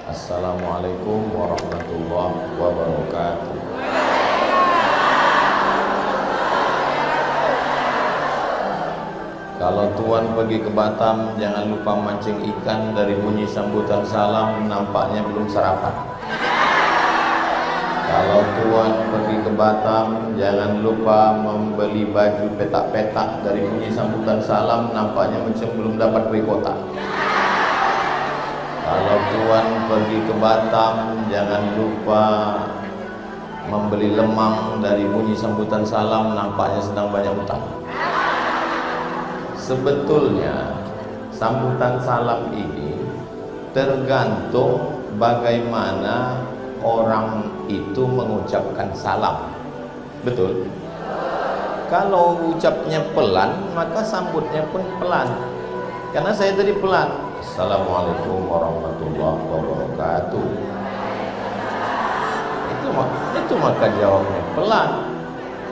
Assalamualaikum warahmatullahi wabarakatuh. Kalau tuan pergi ke Batam, jangan lupa mancing ikan. Dari bunyi sambutan salam nampaknya belum sarapan. Kalau tuan pergi ke Batam, jangan lupa membeli baju petak-petak. Dari bunyi sambutan salam nampaknya macam belum dapat rikota. Kalau tuan pergi ke Batam, jangan lupa membeli lemang. Dari bunyi sambutan salam nampaknya sedang banyak utang. Sebetulnya sambutan salam ini tergantung bagaimana orang itu mengucapkan salam. Betul? Kalau ucapnya pelan, maka sambutnya pun pelan. Karena saya tadi pelan. Assalamualaikum warahmatullahi wabarakatuh. Itu maka jawabnya pelan.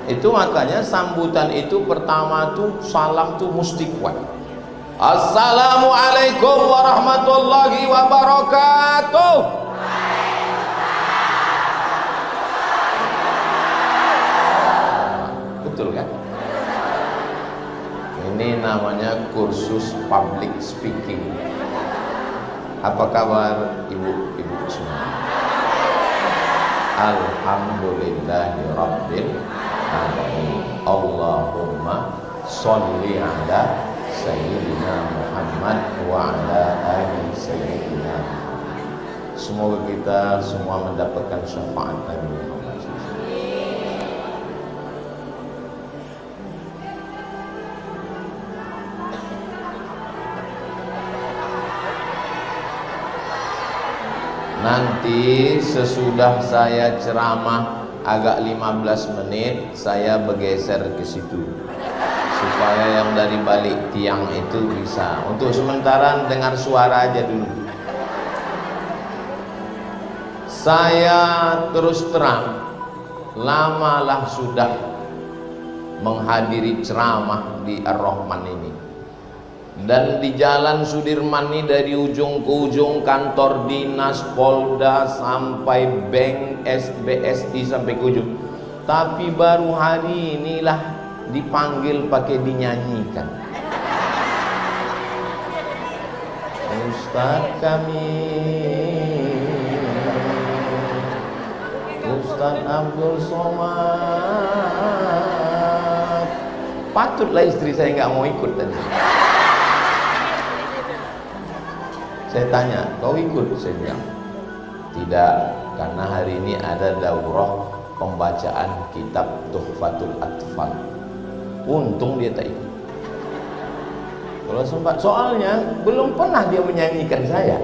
Itu makanya sambutan itu pertama tuh salam tuh mesti kuat. Assalamualaikum warahmatullahi wabarakatuh. Betul kan? Ini namanya kursus public speaking. Apa kabar ibu-ibu semua? Alhamdulillahirabbil alamin. Allahumma sholli ala sayyidina Muhammad wa ala ali sayyidina Muhammad. Semoga kita semua mendapatkan syafaat Nabi Muhammad. Nanti sesudah saya ceramah agak 15 menit, saya bergeser ke situ supaya yang dari balik tiang itu bisa. Untuk sementara dengar suara aja dulu. Saya terus terang lamalah sudah menghadiri ceramah di Ar-Rahman ini. Dan di Jalan Sudirman ini dari ujung ke ujung, kantor dinas, Polda sampai bank, SBSI sampai ke ujung. Tapi baru hari inilah dipanggil pakai dinyanyikan. Ustaz kami, Ustaz Abdul Somad. Patutlah istri saya nggak mau ikut tadi. Saya tanya, kau ikut? Saya bilang, tidak, karena hari ini ada daurah pembacaan kitab Tuhfatul Atfal. Untung dia tak ikut. Kalau sempat, soalnya belum pernah dia menyanyikan saya.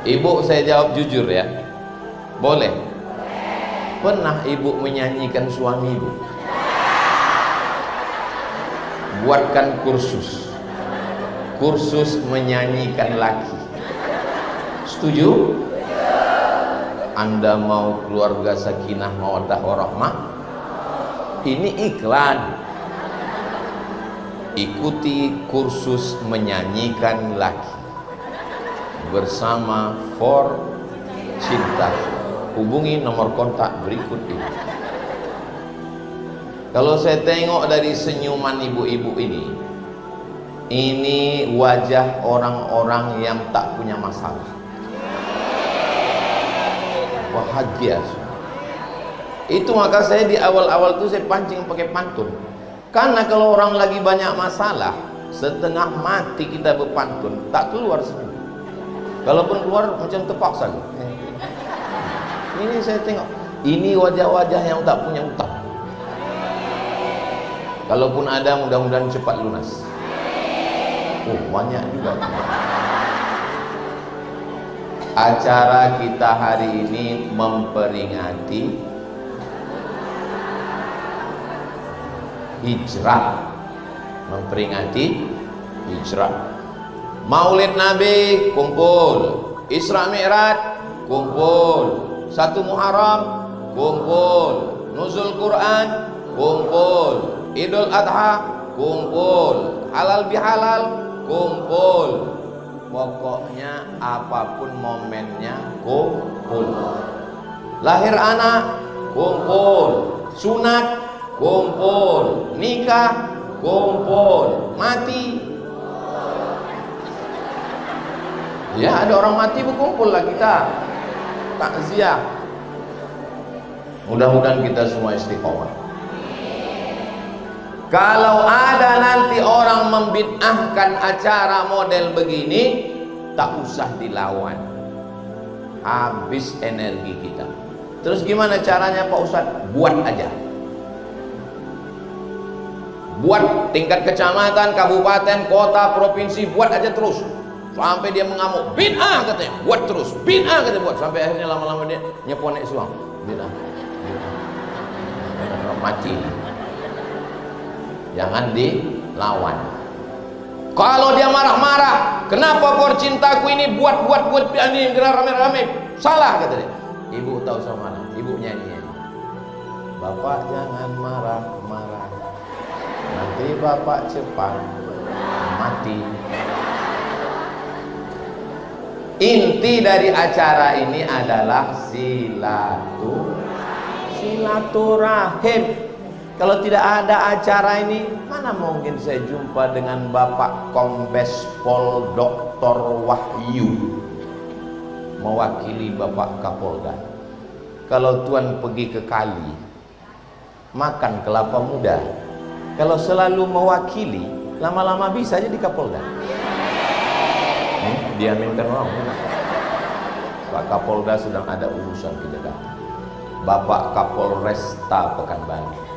Ibu, saya jawab jujur ya. Boleh? Pernah ibu menyanyikan suami ibu? Buatkan kursus menyanyikan laki. Setuju? Anda mau keluarga sakinah mawaddah warahmah? Ini iklan. Ikuti kursus menyanyikan laki bersama For Cinta. Hubungi nomor kontak berikut ini. Kalau saya tengok dari senyuman ibu-ibu ini wajah orang-orang yang tak punya masalah. Bahagia. Itu maka saya di awal-awal itu saya pancing pakai pantun. Karena kalau orang lagi banyak masalah, setengah mati kita berpantun, tak keluar senyum. Kalaupun keluar macam terpaksa. Ini saya tengok, ini wajah-wajah yang tak punya utang. Kalaupun ada, mudah-mudahan cepat lunas. Oh, banyak juga. Acara kita hari ini memperingati hijrah. Maulid Nabi kumpul, Isra Mi'raj kumpul, 1 Muharram kumpul, Nuzul Quran kumpul, Idul Adha kumpul, halal bihalal kumpul. Pokoknya apapun momennya kumpul. Lahir anak kumpul, sunat kumpul, nikah kumpul, mati. Ya, ada orang mati berkumpul lah kita takziah. Mudah-mudahan kita semua istiqomah. Kalau ada nanti orang membid'ahkan acara model begini, tak usah dilawan, habis energi kita. Terus gimana caranya Pak Ustadz? Buat aja. Buat tingkat kecamatan, kabupaten, kota, provinsi, buat aja terus sampai dia mengamuk. Bid'ah katanya, buat terus. Bid'ah katanya, buat sampai akhirnya lama-lama dia nyeponek suang. Bid'ah. Mati. Jangan dilawan. Kalau dia marah-marah, kenapa por cintaku ini buat ini rame-rame? Salah kata dia. Ibu tahu sama mana? Ibu nyanyi. Bapak jangan marah-marah, nanti bapak cepat mati. Inti dari acara ini adalah silaturahim. Kalau tidak ada acara ini, mana mungkin saya jumpa dengan Bapak Kombes Pol Dr. Wahyu mewakili Bapak Kapolda. Kalau Tuan pergi ke kali, makan kelapa muda. Kalau selalu mewakili, lama-lama bisa jadi Kapolda. Diaminkan orang. Pak Kapolda sedang ada urusan ke Jakarta. Bapak Kapolresta Pekanbaru,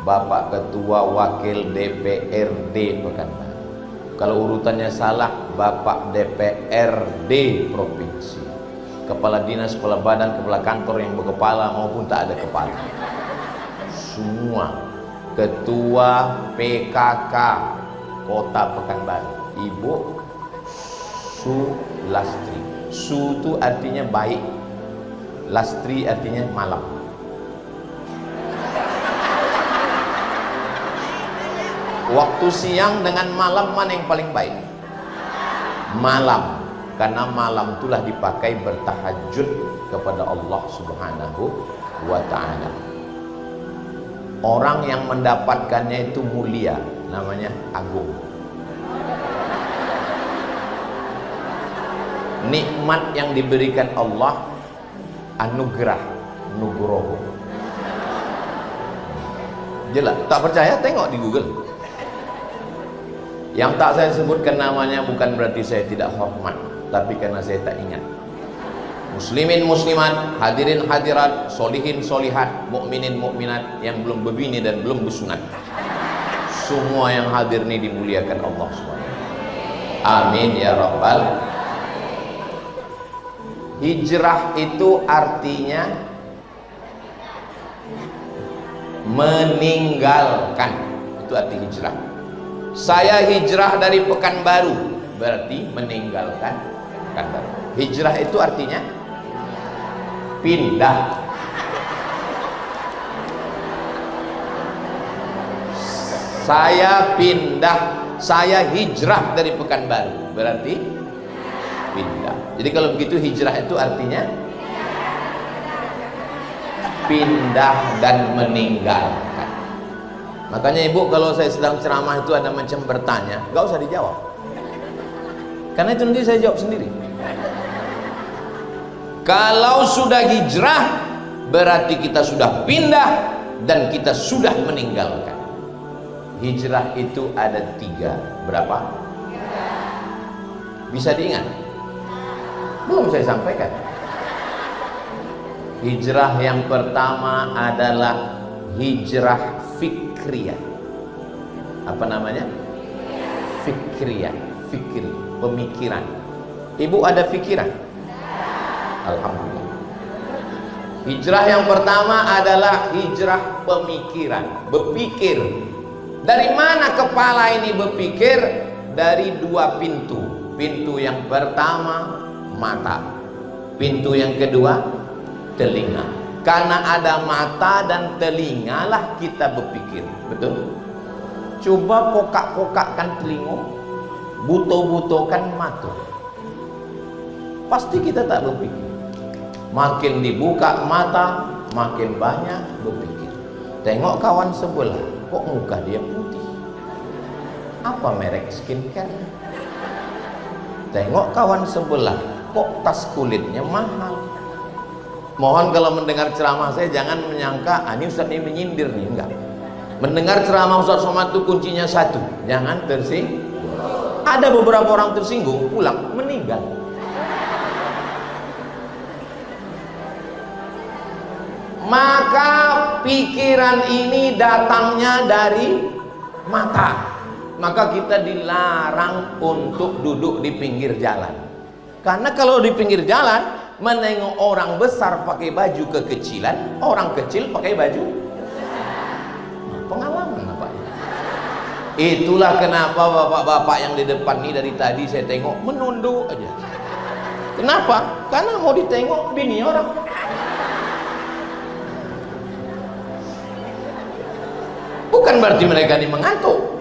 Bapak Ketua Wakil DPRD Pekanbaru. Kalau urutannya salah, Bapak DPRD Provinsi, Kepala Dinas, Kepala Badan, Kepala Kantor yang berkepala maupun tak ada kepala, semua. Ketua PKK Kota Pekanbaru, Ibu Sulastri. Su itu artinya baik, Lastri artinya malam. Waktu siang dengan malam mana yang paling baik? Malam, karena malam itulah dipakai bertahajud kepada Allah Subhanahu wa ta'ala. Orang yang mendapatkannya itu mulia, namanya agung. Nikmat yang diberikan Allah, anugerah, nugroho. Jelas, tak percaya tengok di Google. Yang tak saya sebutkan namanya bukan berarti saya tidak hormat, tapi karena saya tak ingat. Muslimin muslimat, hadirin hadirat, solihin solihat, mukminin mukminat yang belum berbini dan belum bersunat, semua yang hadir ini dimuliakan Allah SWT. Amin ya rabbal. Hijrah itu artinya meninggalkan, itu arti hijrah. Saya hijrah dari Pekanbaru, berarti meninggalkan Pekanbaru. Hijrah itu artinya pindah. Saya pindah, saya hijrah dari Pekanbaru, berarti pindah. Jadi kalau begitu hijrah itu artinya pindah dan meninggalkan. Makanya ibu kalau saya sedang ceramah itu ada macam bertanya, gak usah dijawab, karena itu nanti saya jawab sendiri. Kalau sudah hijrah berarti kita sudah pindah dan kita sudah meninggalkan. Hijrah itu ada 3. Berapa? Bisa diingat? Belum saya sampaikan. Hijrah yang pertama adalah hijrah fikriyah. Apa namanya? Fikriyah, fikri, pemikiran. Ibu ada pikiran? Alhamdulillah. Hijrah yang pertama adalah hijrah pemikiran, berpikir. Dari mana kepala ini berpikir? Dari 2 pintu. Pintu yang pertama mata, pintu yang kedua telinga. Karena ada mata dan telinga lah kita berpikir. Betul? Coba kokak-kokakkan telinga, buto-butokan mata. Pasti kita tak berpikir. Makin dibuka mata, makin banyak berpikir. Tengok kawan sebelah, kok muka dia putih? Apa merek skincare? Tengok kawan sebelah, kok tas kulitnya mahal? Mohon kalau mendengar ceramah saya jangan menyangka ini Ustaz ini menyindir nih, enggak. Mendengar ceramah Ustaz Somad itu kuncinya satu, jangan tersinggung. Ada beberapa orang tersinggung, pulang meninggal. Maka pikiran ini datangnya dari mata. Maka kita dilarang untuk duduk di pinggir jalan. Karena kalau di pinggir jalan menengok orang besar pakai baju kekecilan, orang kecil pakai baju pengalaman apa? Itulah kenapa bapak-bapak yang di depan ini dari tadi saya tengok menunduk aja. Kenapa? Karena mau ditengok bini orang. Bukan berarti mereka ini mengantuk.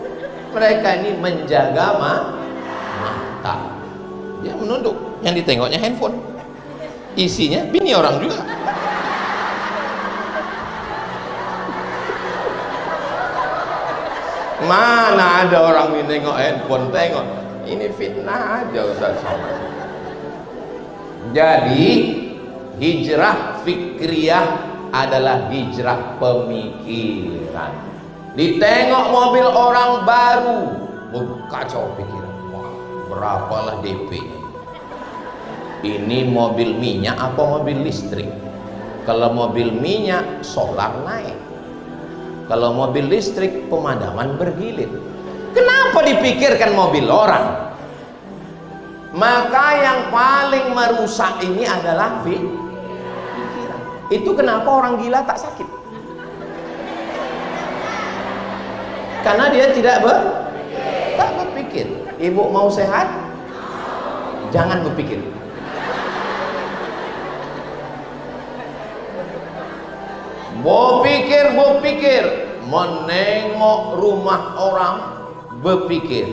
Mereka ini menjaga mata. Dia menunduk. Yang ditengoknya handphone. Isinya bini orang juga. Mana ada orang ini nengok handphone, tengok. Ini fitnah aja Ustaz Somad. Jadi hijrah fikriyah adalah hijrah pemikiran. Ditengok mobil orang baru, kacau pikiran. Wah, berapalah DP? Ini mobil minyak apa mobil listrik? Kalau mobil minyak solar naik. Kalau mobil listrik pemadaman bergilir. Kenapa dipikirkan mobil orang? Maka yang paling merusak ini adalah pikiran. Itu kenapa orang gila tak sakit. Karena dia tidak berpikir. Ibu mau sehat? Jangan berpikir. Berpikir, menengok rumah orang, berpikir.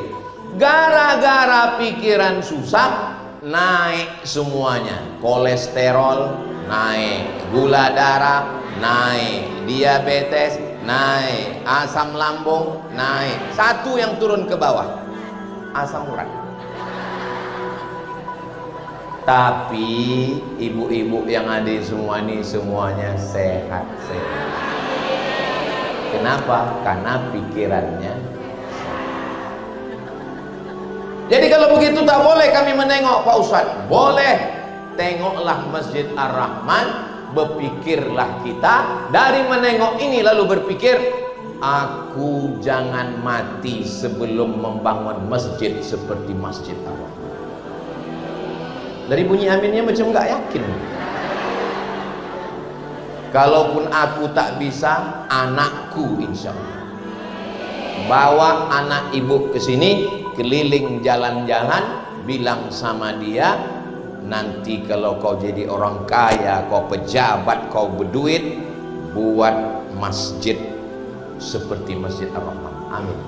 Gara-gara pikiran susah, naik semuanya. Kolesterol naik, gula darah naik, diabetes naik, asam lambung naik. Satu yang turun ke bawah, asam urat. Tapi ibu-ibu yang ada semua ini semuanya sehat-sehat. Kenapa? Karena pikirannya. Jadi kalau begitu tak boleh kami menengok Pak Ustadz. Boleh. Tengoklah Masjid Ar-Rahman, berpikirlah kita. Dari menengok ini lalu berpikir, aku jangan mati sebelum membangun masjid seperti Masjid Ar-Rahman. Dari bunyi aminnya macam nggak yakin. Kalaupun aku tak bisa, anakku insya Allah. Bawa anak ibu ke sini, keliling jalan-jalan, bilang sama dia, nanti kalau kau jadi orang kaya, kau pejabat, kau berduit, buat masjid seperti Masjid Ar-Rahman. Amin.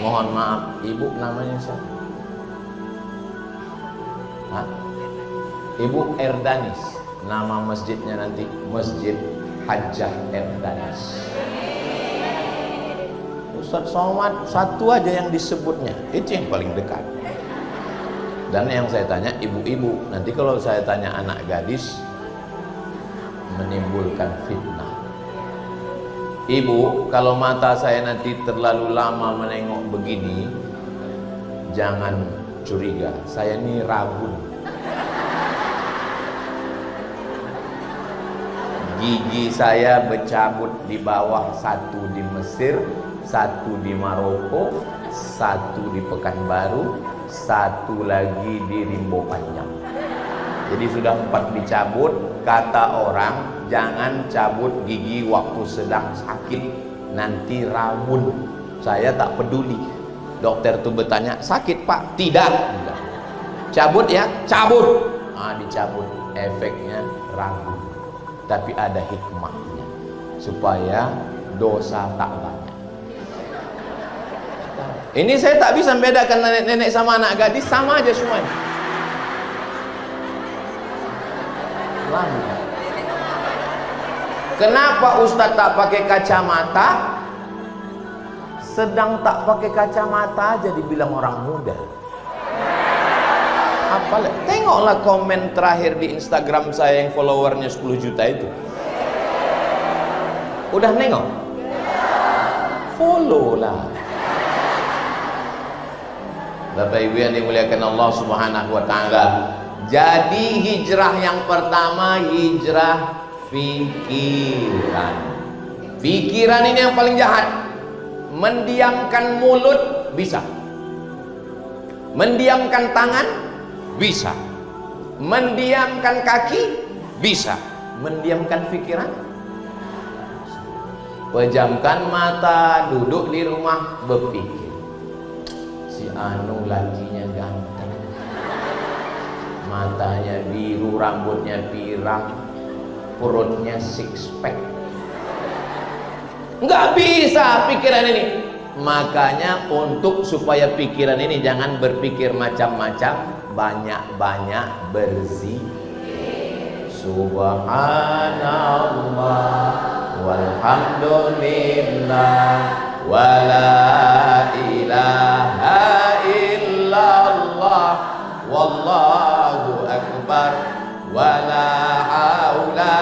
Mohon maaf, ibu namanya siapa? Hah? Ibu Erdanis. Nama masjidnya nanti Masjid Hajjah Erdanis. Ustaz Somad satu aja yang disebutnya, itu yang paling dekat. Dan yang saya tanya ibu-ibu, nanti kalau saya tanya anak gadis menimbulkan fitnah. Ibu, kalau mata saya nanti terlalu lama menengok begini, jangan curiga, saya ini rabun. Gigi saya bercabut di bawah, satu di Mesir, satu di Maroko, satu di Pekanbaru, satu lagi di Rimbo Panjang. Jadi sudah 4 dicabut. Kata orang, jangan cabut gigi waktu sedang sakit, nanti rabun. Saya tak peduli. Dokter tuh bertanya, sakit Pak? Tidak. Cabut ya? Cabut. Dicabut. Efeknya rabun. Tapi ada hikmahnya, supaya dosa tak banyak. Ini saya tak bisa membedakan nenek-nenek sama anak gadis, sama aja semuanya. lambung. Kenapa Ustadz tak pakai kacamata? Sedang tak pakai kacamata aja dibilang orang muda. Apalagi tengoklah komen terakhir di Instagram saya yang followernya 10 juta itu. Udah nengok? Follow lah. Bapak Ibu yang dimuliakan Allah Subhanahu wa taala. Jadi hijrah yang pertama hijrah pikiran. Pikiran ini yang paling jahat. Mendiamkan mulut bisa. Mendiamkan tangan bisa. Mendiamkan kaki bisa. Mendiamkan pikiran. Pejamkan mata, duduk di rumah berpikir. Si anu lakinya ganteng, matanya biru, rambutnya pirang, perutnya six pack. Nggak bisa pikiran ini. Makanya untuk supaya pikiran ini jangan berpikir macam-macam, banyak-banyak berzikir. Subhanallah walhamdulillah wala ilaha illallah wallahu akbar wala haula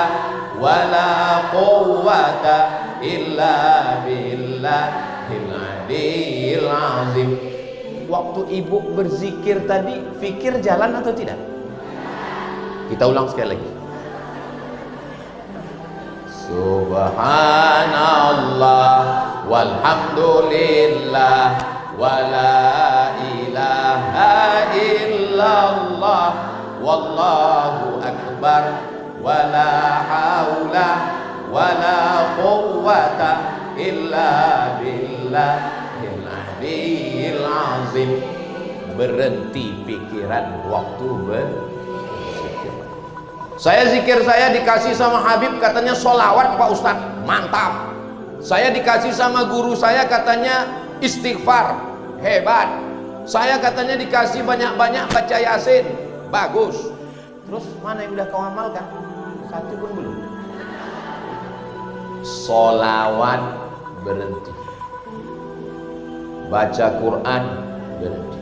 wala quwwata illa billahil aliyil azim. Waktu ibu berzikir tadi, fikir jalan atau tidak? Kita ulang sekali lagi. Subhanallah walhamdulillah wala ilaha illallah wallahu akbar wala haula wala quwwata illa billahil aliyil azim. Berhenti pikiran waktu berzikir. Saya zikir saya dikasih sama Habib katanya solawat Pak Ustadz, mantap. Saya dikasih sama guru saya katanya istighfar, hebat. Saya katanya dikasih banyak-banyak baca Yasin, bagus. Terus mana yang udah kau amalkan? Satu pun belum. Solawat berhenti, baca Quran berhenti.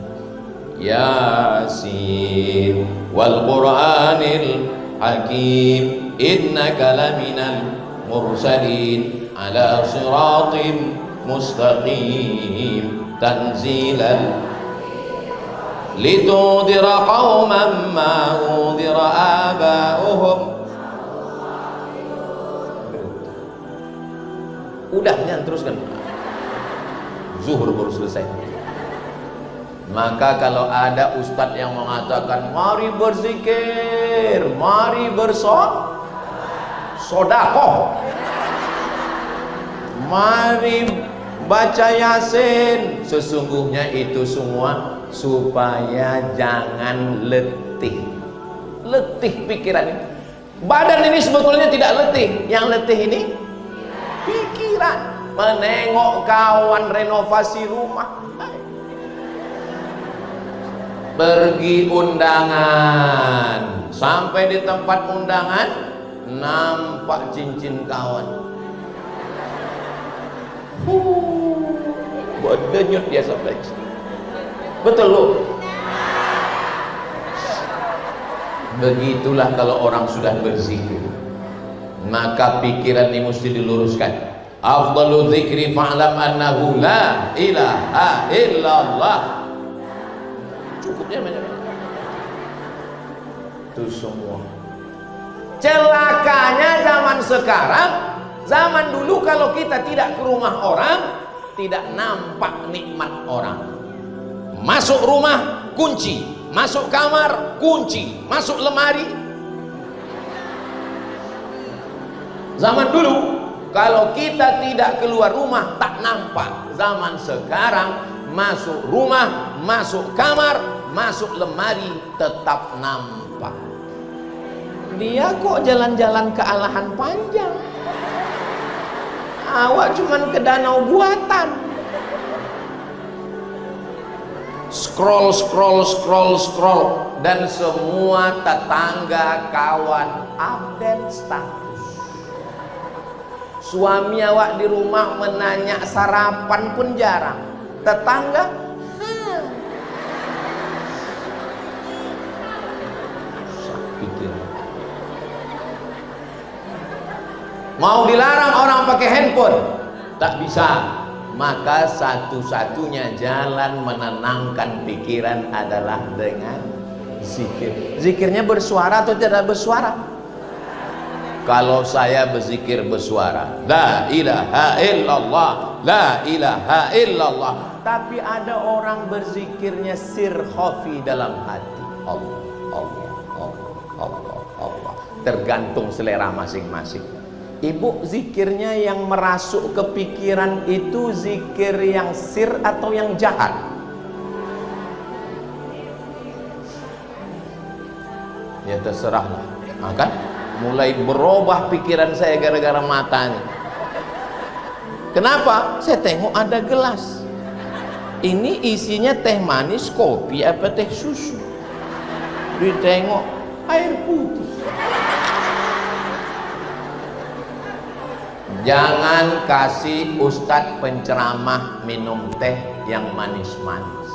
Yasin wal Quranil Hakim innaka laminal mursalin ala siratim mustaqim tanzilan litudira qauman ma udira aba'uhum. Udah, jangan teruskan. Zuhur baru selesai. Maka kalau ada ustadz yang mengatakan mari berzikir, mari bersodakoh, mari baca Yasin, sesungguhnya itu semua supaya jangan letih. Letih pikiran ini. Badan ini sebetulnya tidak letih, yang letih ini pikiran. Menengok kawan renovasi rumah, pergi undangan, sampai di tempat undangan nampak cincin kawan. Berdenyut dia sampai. Betul loh. Begitulah kalau orang sudah berzikir, maka pikiran ini mesti diluruskan. Afdalu dzikri fa'lam annahu la ilaha illallah. Cukupnya banyak. Itu semua. Celakanya zaman sekarang, zaman dulu kalau kita tidak ke rumah orang, tidak nampak nikmat orang. Masuk rumah kunci, masuk kamar kunci, masuk lemari. Zaman dulu kalau kita tidak keluar rumah tak nampak. Zaman sekarang masuk rumah, masuk kamar, masuk lemari tetap nampak. Dia kok jalan-jalan ke Alahan Panjang, awak cuman ke danau buatan. scroll scroll scroll scroll, dan semua tetangga kawan update status. Suami awak di rumah menanya sarapan pun jarang. Tetangga pikir. Mau dilarang orang pakai handphone, tak bisa. Maka satu-satunya jalan menenangkan pikiran adalah dengan zikir. Zikirnya bersuara atau tidak bersuara? Kalau saya berzikir bersuara, la ilaha illallah, la ilaha illallah. Tapi ada orang berzikirnya sir khafi dalam hati. Allah, Allah, Allah, Allah, Allah. Tergantung selera masing-masing. Ibu, zikirnya yang merasuk ke pikiran itu zikir yang sir atau yang jahat? Ya terserahlah. Kan mulai berubah pikiran saya gara-gara mata ini. Kenapa? Saya tengok ada gelas. Ini isinya teh manis, kopi, apa teh susu. Ditengok air putih. Jangan kasih ustadz penceramah minum teh yang manis-manis.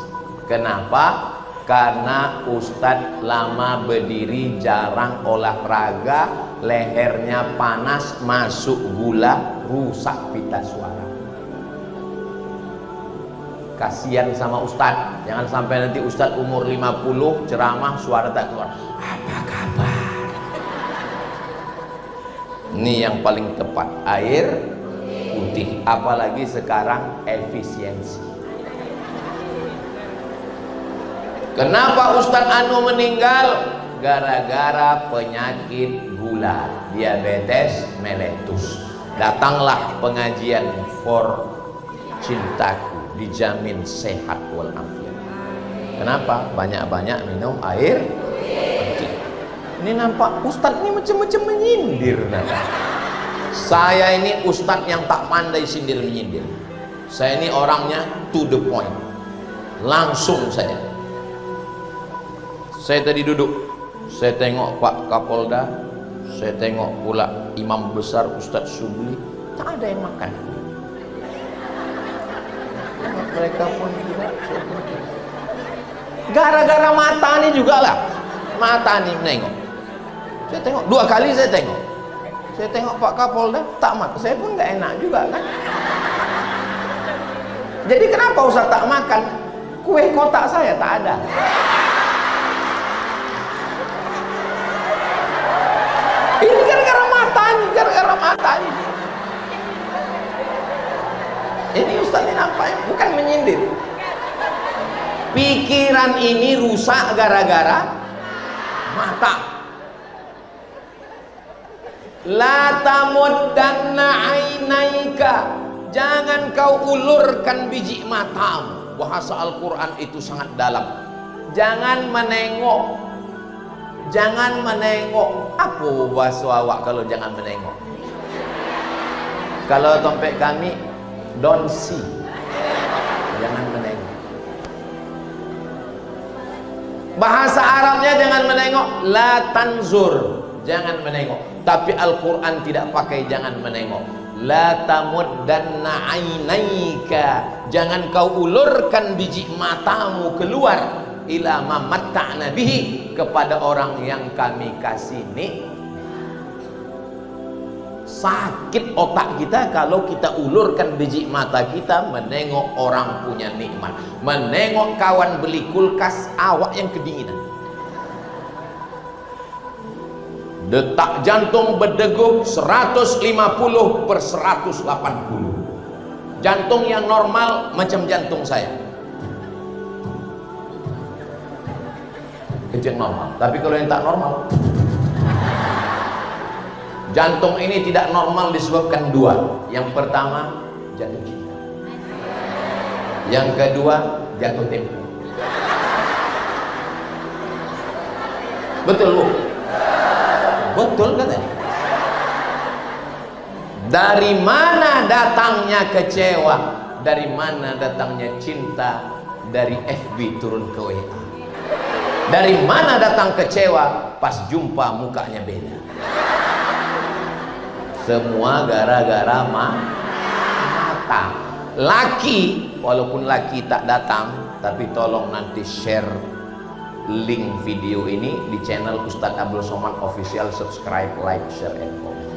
Kenapa? Karena ustadz lama berdiri, jarang olahraga, lehernya panas, masuk gula, rusak pita suara. Kasihan sama ustadz. Jangan sampai nanti ustadz umur 50 ceramah suara tak keluar. Apa kabar? Ini yang paling tepat, air putih. Apalagi sekarang efisiensi. Kenapa Ustadz Anu meninggal? Gara-gara penyakit gula, diabetes mellitus. Datanglah pengajian for cintaku, dijamin sehat walafiat. Kenapa? Banyak-banyak minum air putih. Ini nampak ustadz ini macam-macam menyindir. Saya ini ustadz yang tak pandai sindir menyindir. Saya ini orangnya to the point, langsung saja. Saya tadi duduk, saya tengok Pak Kapolda, saya tengok pula Imam Besar Ustadz Subli, tak ada yang makan. Mereka pun tidak. Gara-gara mata ini juga lah, mata ini menengok. Saya tengok, 2 kali saya tengok. Saya tengok Pak Kapolda, tak makan. Saya pun nggak enak juga kan. Jadi kenapa Ustaz tak makan? Kue kotak saya tak ada. Ini gara-gara mata ini, gara-gara mata ini. Ini Ustaz ini nampaknya bukan menyindir. Pikiran ini rusak gara-gara mata. La tamuddanna ainaika, jangan kau ulurkan biji matamu. Bahasa Al-Quran itu sangat dalam. Jangan menengok. Jangan menengok. Apa bahasa awak kalau jangan menengok? Kalau topik kami, don't see. Jangan menengok. Bahasa Arabnya jangan menengok, la tanzur, jangan menengok. Tapi Al-Quran tidak pakai jangan menengok. La tamuddanna ainaika, jangan kau ulurkan biji matamu keluar ila ma matta'na bihi, kepada orang yang kami kasih nikmat. Sakit otak kita kalau kita ulurkan biji mata kita menengok orang punya nikmat, menengok kawan beli kulkas awak yang kedinginan. Detak jantung berdegup 150/180. Jantung yang normal macam jantung saya, itu yang normal. Tapi kalau yang tak normal, jantung ini tidak normal disebabkan 2. Yang pertama, jatuh cinta. Yang kedua, jatuh tempo. Betul Bu? Betul katanya. Dari mana datangnya kecewa? Dari mana datangnya cinta? Dari FB turun ke WA. Dari mana datang kecewa? Pas jumpa mukanya beda. Semua gara-gara mata. Laki, walaupun laki tak datang, tapi tolong nanti share link video ini di channel Ustadz Abdul Somad Official. Subscribe, like, share, and comment.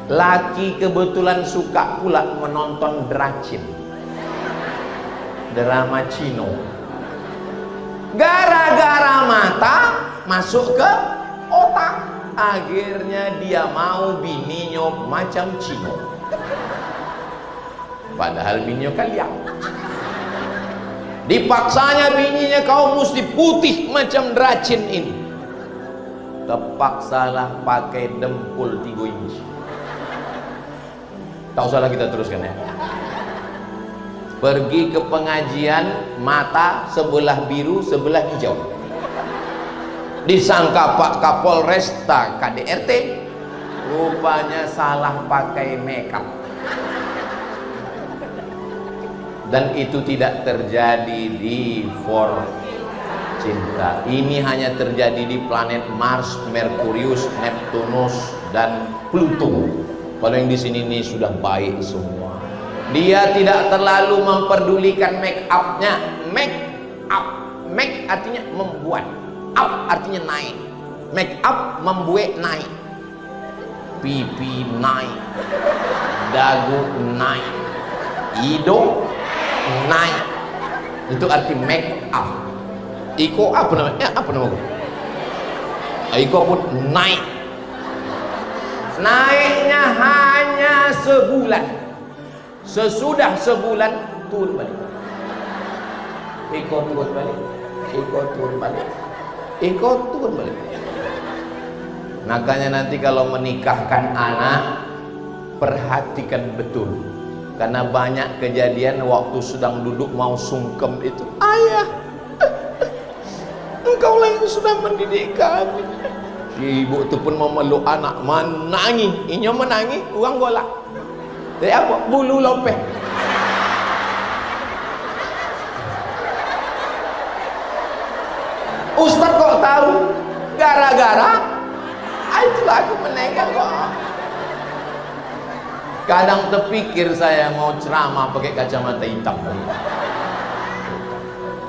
Laki kebetulan suka pula menonton dracin, drama Cino. Gara-gara mata masuk ke otak, akhirnya dia mau bininya macam Cino. Padahal bininya kalian. Dipaksanya bininya kau mesti putih macam dracin ini. Terpaksalah pakai dempul 3 inci. Tak usahlah kita teruskan ya. Pergi ke pengajian, mata sebelah biru sebelah hijau. Disangka Pak Kapolresta KDRT, rupanya salah pakai makeup. Dan itu tidak terjadi di For Cinta. Ini hanya terjadi di planet Mars, Merkurius, Neptunus, dan Pluto. Kalau yang di sini ini sudah baik semua. Dia tidak terlalu memperdulikan make up-nya. Make up, make artinya membuat, up artinya naik. Make up membuat naik. Pipi naik, dagu naik, hidung naik. Itu arti make up. Iko apa namanya? Apa nama gue? Iko pun naik. Naiknya hanya sebulan. Sesudah sebulan turun balik. Iko turun balik. Iko turun balik. Iko turun balik. Makanya nanti kalau menikahkan anak, perhatikan betul. Karena banyak kejadian waktu sedang duduk mau sungkem itu, ayah, engkau lah yang sudah mendidik kami. Si ibu itu pun memeluk anak, menangis, inya menangis, uang golak. Dari apa? Bulu lopeh. Ustaz kok tahu? Gara-gara itulah aku menengok kok. Kadang terpikir saya mau ceramah pakai kacamata hitam.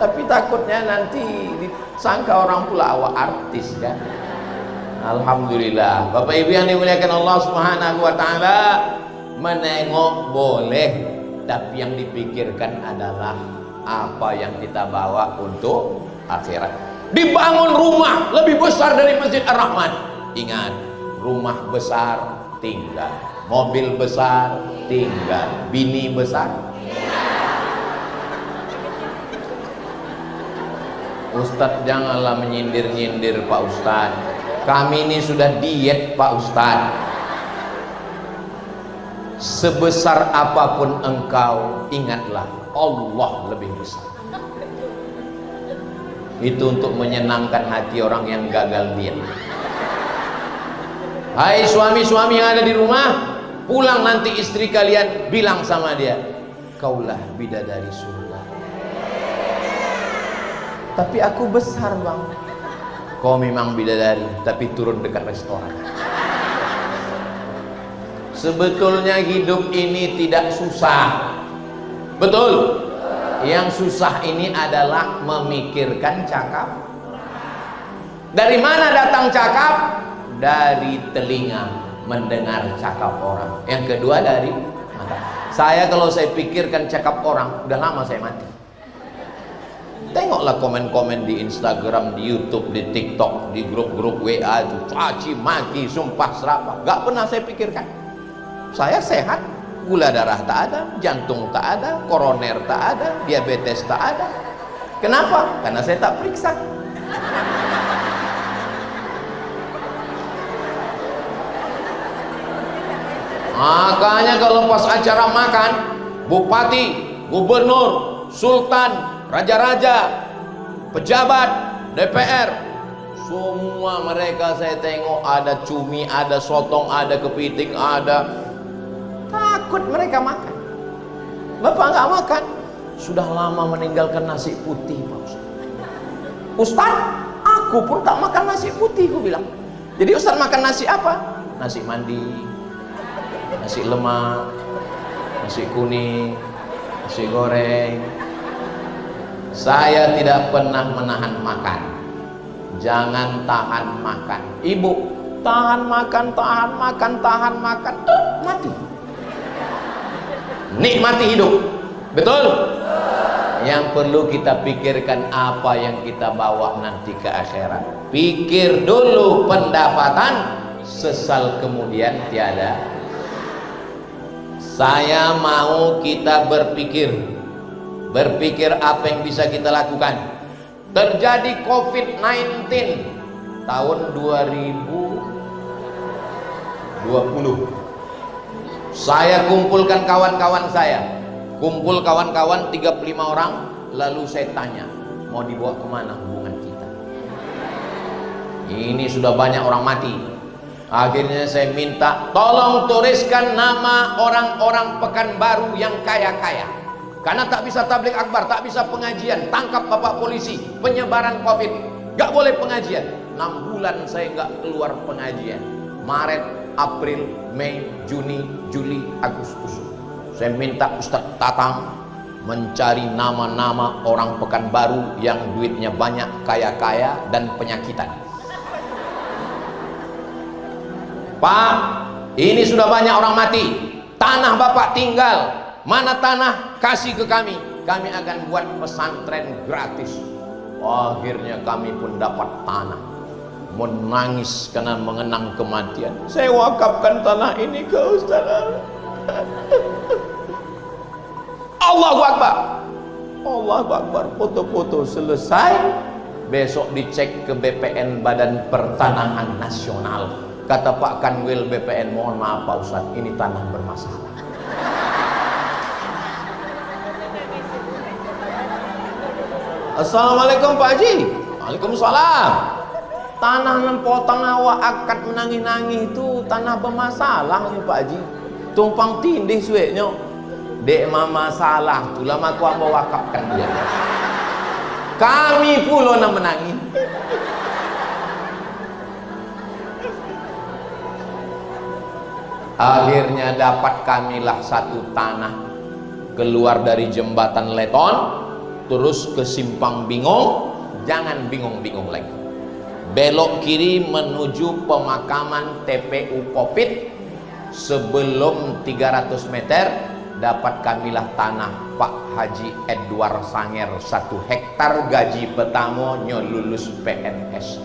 Tapi takutnya nanti disangka orang pula awak artis kan. Alhamdulillah. Bapak Ibu yang dimuliakan Allah Subhanahu wa taala, menengok boleh, tapi yang dipikirkan adalah apa yang kita bawa untuk akhirat. Dibangun rumah lebih besar dari Masjid Ar-Rahman. Ingat, rumah besar tinggal, mobil besar tinggal, bini besar. Ustadz janganlah menyindir-nyindir Pak Ustadz. Kami ini sudah diet Pak Ustadz. Sebesar apapun engkau, ingatlah Allah lebih besar. Itu untuk menyenangkan hati orang yang gagal diet. Hai suami-suami yang ada di rumah, pulang nanti istri kalian bilang sama dia, kaulah bidadari surga. Tapi aku besar bang. Kau memang bidadari, tapi turun dekat restoran. Sebetulnya hidup ini tidak susah. Betul. Yang susah ini adalah memikirkan cakap. Dari mana datang cakap? Dari telinga, mendengar cakap orang. Yang kedua dari mata. Saya kalau saya pikirkan cakap orang, udah lama saya mati. Tengoklah komen-komen di Instagram, di YouTube, di TikTok, di grup-grup WA itu caci maki, sumpah serapah. Gak pernah saya pikirkan. Saya sehat, gula darah tak ada, jantung tak ada, koroner tak ada, diabetes tak ada. Kenapa? Karena saya tak periksa. Makanya kalau pas acara makan, bupati, gubernur, sultan, raja-raja, pejabat, DPR, semua mereka saya tengok ada cumi, ada sotong, ada kepiting, ada. Takut mereka makan. Bapak nggak makan. sudah lama meninggalkan nasi putih Pak Ustaz. Ustaz, aku pun tak makan nasi putih, aku bilang. Jadi Ustaz makan nasi apa? Nasi mandi, nasi lemak, nasi kuning, nasi goreng. Saya tidak pernah menahan makan. Jangan tahan makan. Ibu, tahan makan, mati. Nikmati hidup. Betul? Yang perlu kita pikirkan apa yang kita bawa nanti ke akhirat. Pikir dulu pendapatan, sesal kemudian tiada. Saya mau kita berpikir apa yang bisa kita lakukan. Terjadi COVID-19 tahun 2020. Saya kumpulkan kawan-kawan saya. Kumpul kawan-kawan 35 orang, lalu saya tanya, mau dibawa kemana hubungan kita? Ini sudah banyak orang mati. Akhirnya saya minta, tolong tuliskan nama orang-orang Pekanbaru yang kaya-kaya. Karena tak bisa tabligh akbar, tak bisa pengajian, tangkap bapak polisi, penyebaran COVID, gak boleh pengajian. 6 bulan saya gak keluar pengajian. Maret, April, Mei, Juni, Juli, Agustus. Saya minta Ustadz Tatang mencari nama-nama orang Pekanbaru yang duitnya banyak, kaya-kaya dan penyakitan. Pak, ini sudah banyak orang mati. Tanah Bapak tinggal. Mana tanah? Kasih ke kami. Kami akan buat pesantren gratis. Akhirnya kami pun dapat tanah. Menangis karena mengenang kematian. Saya wakafkan tanah ini ke Ustaz. Allahu Akbar. Allahu Akbar. Foto-foto selesai. Besok dicek ke BPN, Badan Pertanahan Nasional. Kata Pak Kanwil BPN, mohon maaf Pak Ustaz, ini tanah bermasalah. Assalamualaikum Pak Haji. Waalaikumsalam. Tanah nempotang awak akad menangis-nangis itu tanah bermasalah nih Pak Haji. Tumpang tindih sueknya. Dek mama salah tu lama aku mau wakafkan dia. Kami pula nak menangis. Akhirnya dapat kamilah satu tanah keluar dari jembatan Leton, terus ke Simpang Bingung. Jangan bingung-bingung lagi. Belok kiri menuju pemakaman TPU Covid. Sebelum 300 meter dapat kamilah tanah Pak Haji Edward Sanger 1 hektar, gaji pertama lulus PNS.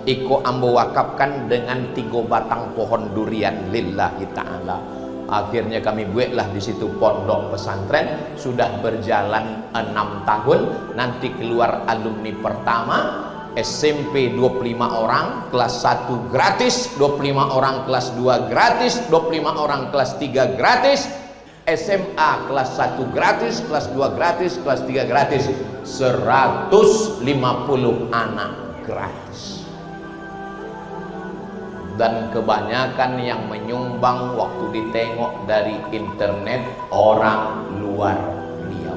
Iko ambo wakafkan dengan 3 batang pohon durian lillahi ta'ala. Akhirnya kami buatlah di situ pondok pesantren. Sudah berjalan 6 tahun. Nanti keluar alumni pertama SMP 25 orang, kelas 1 gratis, 25 orang kelas 2 gratis, 25 orang kelas 3 gratis, SMA kelas 1 gratis, kelas 2 gratis, kelas 3 gratis, 150 anak gratis. Dan kebanyakan yang menyumbang waktu ditengok dari internet orang luar Riau.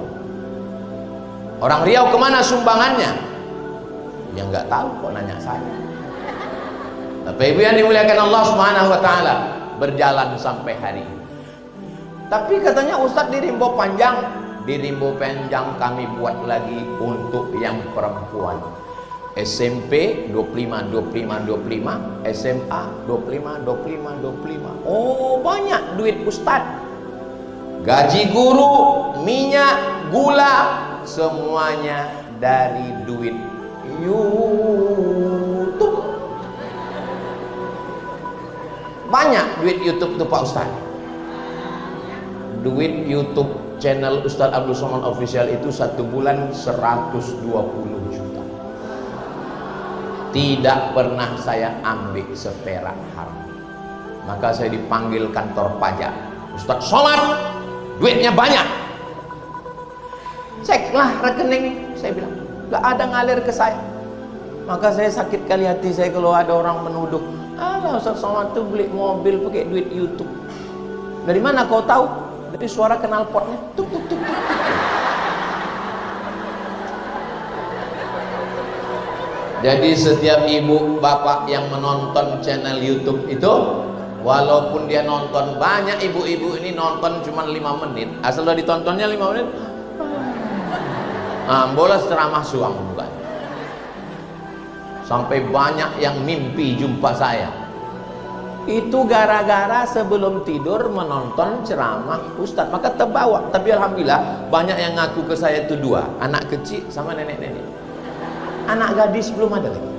Orang Riau kemana sumbangannya? Ya nggak tahu, kok nanya saya. Tapi ibu yang dimuliakan Allah Subhanahu wa taala, berjalan sampai hari ini. Tapi katanya Ustadz di Rimbo Panjang. Di Rimbo Panjang kami buat lagi untuk yang perempuan. SMP 25 25 25, SMA 25 25 25. Oh, banyak duit Ustadz. Gaji guru, minyak, gula, semuanya dari duit YouTube. Banyak duit YouTube tuh Pak Ustadz. Duit YouTube channel Ustadz Abdul Somad Official itu 1 bulan 120 juta. Tidak pernah saya ambil seperak haram. Maka saya dipanggil kantor pajak. Ustadz Somad, duitnya banyak. Ceklah rekening. Saya bilang, gak ada ngalir ke saya. Maka saya sakit kali hati saya kalau ada orang menuduh, alah Ustadz Somad tuh beli mobil pakai duit YouTube. Dari mana kau tahu? Dari suara knalpotnya. Tuk tuk tuk tuk. Jadi setiap ibu bapak yang menonton channel YouTube itu, walaupun dia nonton, banyak ibu-ibu ini nonton cuma 5 menit, asal udah ditontonnya 5 menit, bola ceramah suang bukan. Sampai banyak yang mimpi jumpa saya. Itu gara-gara sebelum tidur menonton ceramah Ustadz, maka terbawa. Tapi alhamdulillah banyak yang ngaku ke saya itu 2, anak kecil sama nenek-nenek. Anak gadis belum ada lagi.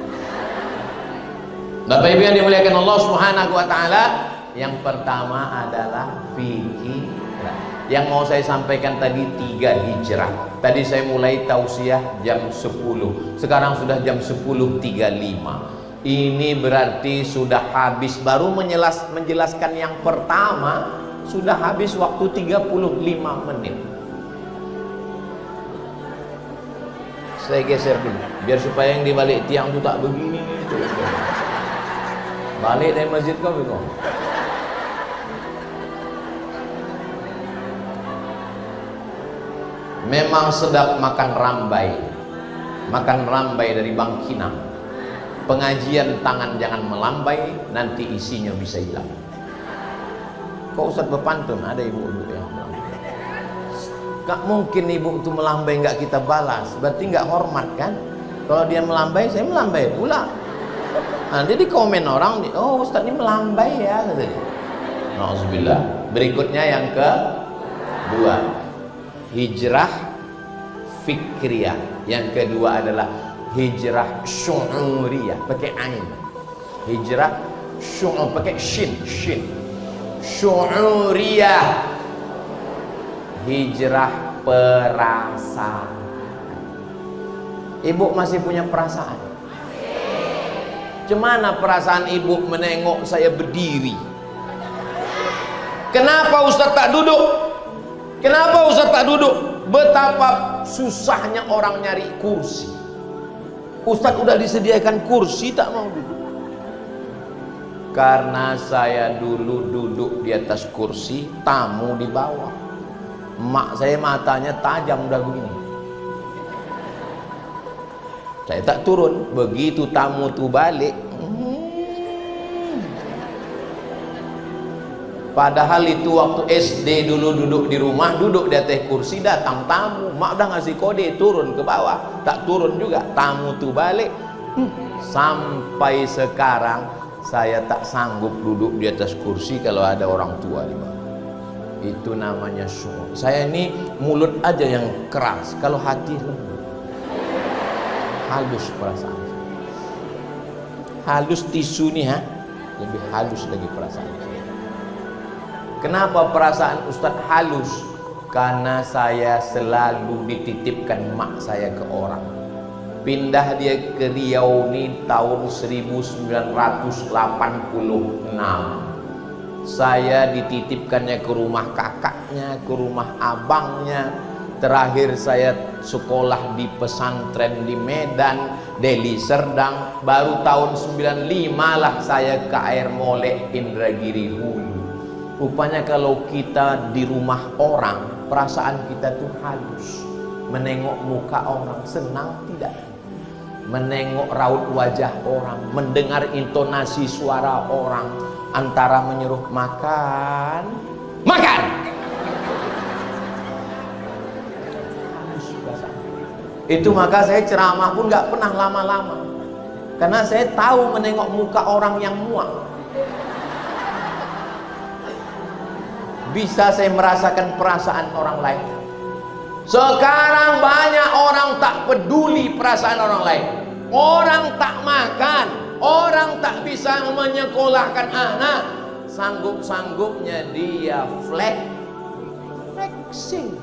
Bapak Ibu yang dimuliakan Allah Subhanahu wa taala, yang pertama adalah fikih. Yang mau saya sampaikan tadi 3 hijrah. Tadi saya mulai tausiah jam 10. Sekarang sudah jam 10.35. Ini berarti sudah habis, baru menjelaskan yang pertama sudah habis waktu 35 menit. Saya geser dulu biar supaya yang di balik tiang itu tak begini itu. Balik dari masjid kau bingung. Memang sedap makan rambai. Makan rambai dari Bang Kinang. Pengajian tangan jangan melambai, nanti isinya bisa hilang. Kok Ustadz berpantun? Ada ibu-ibu yang melambai. Gak mungkin ibu itu melambai nggak kita balas, berarti nggak hormat kan? Kalau dia melambai, saya melambai pula. Nanti di komen orang, oh Ustadz ini melambai ya, katanya. Nauzubillah. Berikutnya yang kedua, hijrah fikriyah. Yang kedua adalah hijrah syu'uriyah, pakai ain. Hijrah syu'ur, pakai shin. Syu'uriyah, hijrah perasaan. Ibu masih punya perasaan? Gimana perasaan ibu menengok saya berdiri? Kenapa Ustadz tak duduk? Kenapa Ustadz tak duduk? Betapa susahnya orang nyari kursi. Ustadz udah disediakan kursi tak mau duduk. Karena saya dulu duduk di atas kursi, tamu di bawah. Mak saya matanya tajam udah begini. Saya tak turun. Begitu tamu tuh balik, padahal itu waktu SD dulu duduk di rumah, duduk di atas kursi, datang tamu, mak udah ngasih kode turun ke bawah, tak turun juga. Tamu tuh balik. Sampai sekarang saya tak sanggup duduk di atas kursi kalau ada orang tua di bawah. Itu namanya syukur. Saya ini mulut aja yang keras, kalau hati lembut. Halus perasaan. Halus tisu nih, lebih halus lagi perasaan. Kenapa perasaan Ustadz halus? Karena saya selalu dititipkan mak saya ke orang. Pindah dia ke Riau ini tahun 1986. Saya dititipkannya ke rumah kakaknya, ke rumah abangnya. Terakhir saya sekolah di pesantren di Medan, Deli Serdang. Baru tahun 95 lah saya ke Air Molek, Indragiri Hulu. Rupanya kalau kita di rumah orang, perasaan kita tuh halus. Menengok muka orang, senang tidak? Menengok raut wajah orang, mendengar intonasi suara orang, antara menyuruh makan, makan. Itu maka saya ceramah pun nggak pernah lama-lama, karena saya tahu menengok muka orang yang muak. Bisa saya merasakan perasaan orang lain. Sekarang banyak orang tak peduli perasaan orang lain. Orang tak makan, orang tak bisa menyekolahkan anak, sanggup-sanggupnya dia flexing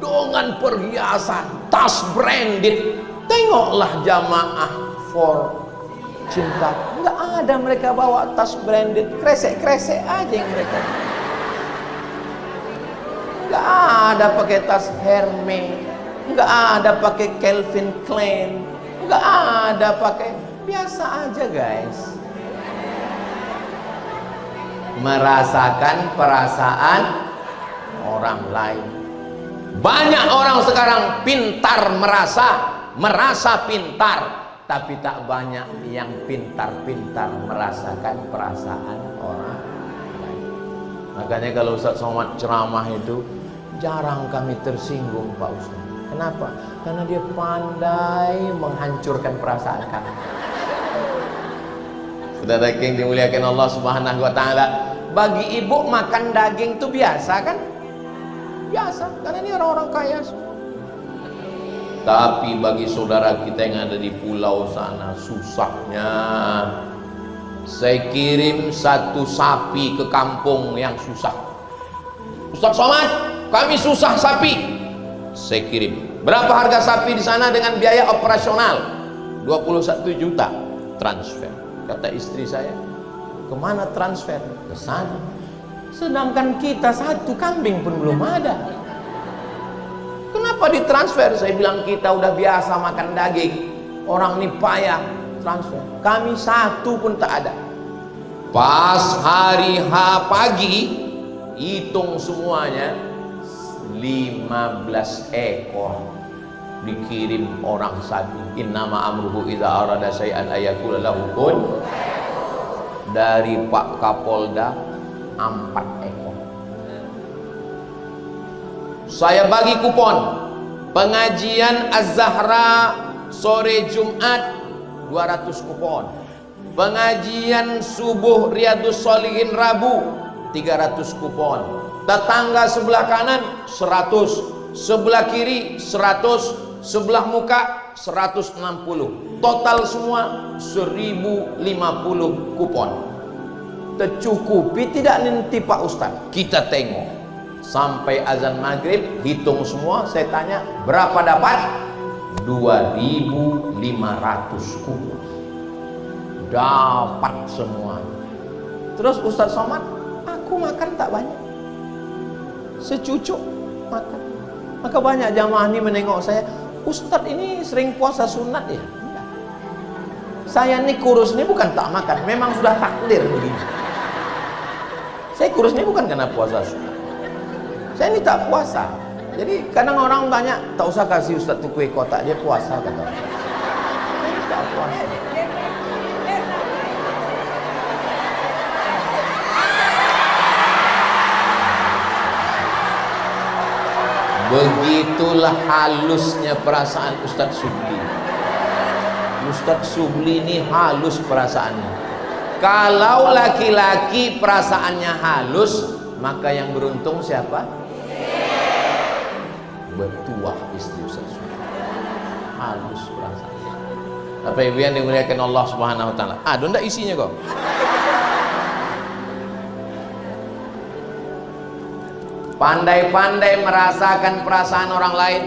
dengan perhiasan, tas branded. Tengoklah jamaah for cinta, nggak ada mereka bawa tas branded, kresek-kresek aja yang mereka. Nggak ada pakai tas Hermes, nggak ada pakai Calvin Klein, nggak ada pakai, biasa aja guys. Merasakan perasaan orang lain. Banyak orang sekarang pintar merasa pintar, tapi tak banyak yang pintar-pintar merasakan perasaan orang lain. Makanya kalau Ustaz Somad ceramah itu jarang kami tersinggung Pak Ustaz. Kenapa? Karena dia pandai menghancurkan perasaan kami. Saudara yang dimuliakan Allah Subhanahu wa taala, bagi ibu makan daging itu biasa kan? Biasa, karena ini orang-orang kaya semua. Tapi bagi saudara kita yang ada di pulau sana, susahnya. Saya kirim satu sapi ke kampung yang susah. Ustaz Somad, kami susah sapi. Saya kirim. Berapa harga sapi di sana dengan biaya operasional? 21 juta transfer. Kata istri saya, kemana transfer? Ke sana. Sedangkan kita satu kambing pun belum ada. Kenapa ditransfer? Saya bilang kita udah biasa makan daging. Orang ini payah transfer. Kami satu pun tak ada. Pas hari H pagi, hitung semuanya 15 ekor dikirim orang sapi. Innama amruhu idza arada syai'an ayaqula lahu kun. Dari Pak Kapolda 4 ekor. Saya bagi kupon pengajian Az-Zahra sore Jumat 200 kupon, pengajian subuh Riyadhus Shalihin Rabu 300 kupon, tetangga sebelah kanan 100, sebelah kiri 100, sebelah muka 160, total semua 1050 kupon. Tercukupi tidak nanti Pak Ustaz? Kita tengok sampai azan maghrib, hitung semua. Saya tanya berapa dapat? 2500 kupon dapat semua. Terus Ustaz Somad, aku makan tak banyak, secucuk makan. Maka banyak jamaah ini menengok saya, Ustaz ini sering puasa sunat ya? Enggak. Saya ini kurus ini bukan tak makan, memang sudah takdir begini. Saya kurus ini bukan karena puasa sunat. Saya ini tak puasa. Jadi kadang orang banyak, tak usah kasih Ustaz tu kue kotak, dia puasa kata. Saya tak puasa. Begitulah halusnya perasaan Ustaz Subli. Ustaz Subli ini halus perasaannya. Kalau laki-laki perasaannya halus, maka yang beruntung siapa? Betuah istri Ustaz Subli. Halus perasaannya. Apa ibu yang dimuliakan Allah Subhanahu wa taala? Aduh, ndak isinya kok. Pandai-pandai merasakan perasaan orang lain.